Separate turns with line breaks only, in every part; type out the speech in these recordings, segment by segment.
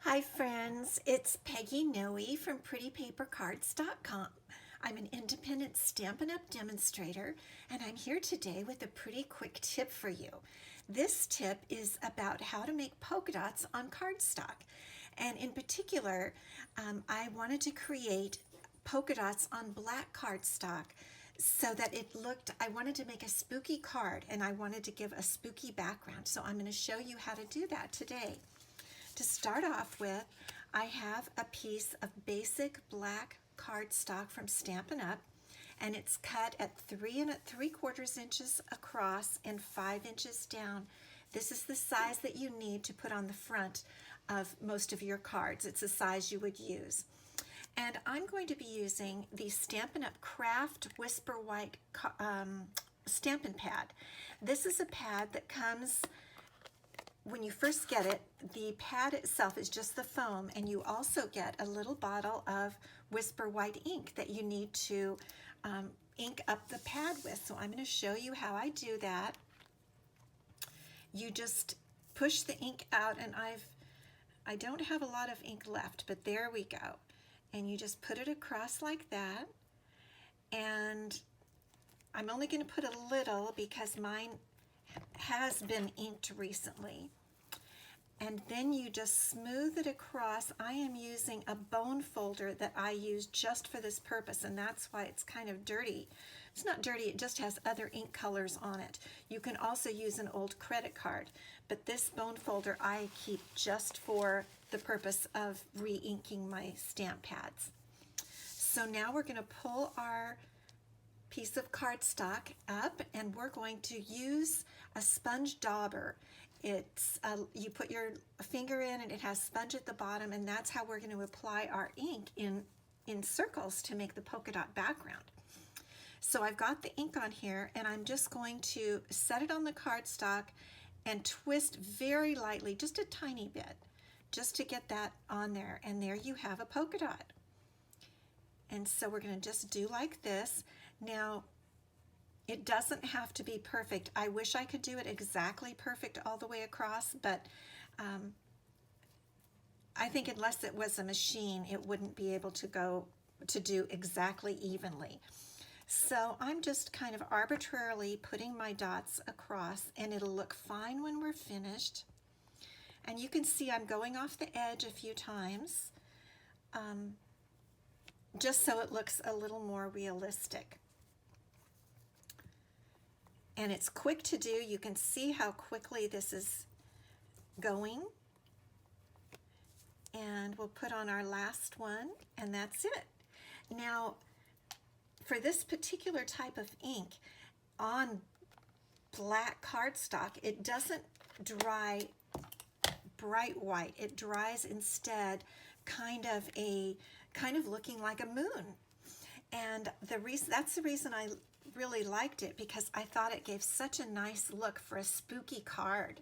Hi friends, it's Peggy Noe from PrettyPaperCards.com. I'm an independent Stampin' Up! Demonstrator, and I'm here today with a pretty quick tip for you. This tip is about how to make polka dots on cardstock. And in particular, I wanted to create polka dots on black cardstock so that I wanted to make a spooky card and I wanted to give a spooky background. So I'm going to show you how to do that today. To start off with, I have a piece of basic black cardstock from Stampin' Up! And it's cut at 3 3/4 inches across and 5 inches down. This is the size that you need to put on the front of most of your cards. It's the size you would use. And I'm going to be using the Stampin' Up! Craft Whisper White Stampin' Pad. This is a pad that comes when you first get it. The pad itself is just the foam, and you also get a little bottle of Whisper White ink that you need to ink up the pad with. So I'm going to show you how I do that. You just push the ink out, and I don't have a lot of ink left, but there we go. And you just put it across like that. And I'm only going to put a little because mine has been inked recently. And then you just smooth it across. I am using a bone folder that I use just for this purpose, and that's why it's kind of dirty. It's not dirty, it just has other ink colors on it. You can also use an old credit card, but this bone folder I keep just for the purpose of re-inking my stamp pads. So now we're going to pull our piece of cardstock up, and we're going to use a sponge dauber. It's you put your finger in and it has sponge at the bottom, and that's how we're going to apply our ink in circles to make the polka dot background. So I've got the ink on here, and I'm just going to set it on the cardstock and twist very lightly, just a tiny bit, just to get that on there, and there you have a polka dot. And so we're going to just do like this. Now, it doesn't have to be perfect. I wish I could do it exactly perfect all the way across, but I think unless it was a machine, it wouldn't be able to do exactly evenly. So I'm just kind of arbitrarily putting my dots across, and it'll look fine when we're finished. And you can see I'm going off the edge a few times, just so it looks a little more realistic. And it's quick to do. You can see how quickly this is going. And we'll put on our last one, and that's it. Now, for this particular type of ink on black cardstock, it doesn't dry bright white. It dries instead kind of looking like a moon. And that's the reason I really liked it, because I thought it gave such a nice look for a spooky card.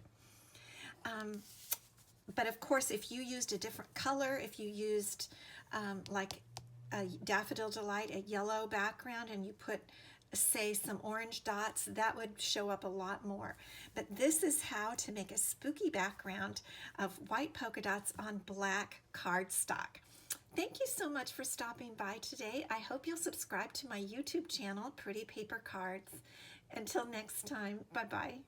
But of course, if you used a different color, if you used like a Daffodil Delight, a yellow background, and you put, say, some orange dots, that would show up a lot more. But this is how to make a spooky background of white polka dots on black cardstock. Thank you so much for stopping by today. I hope you'll subscribe to my YouTube channel, Pretty Paper Cards. Until next time, bye-bye.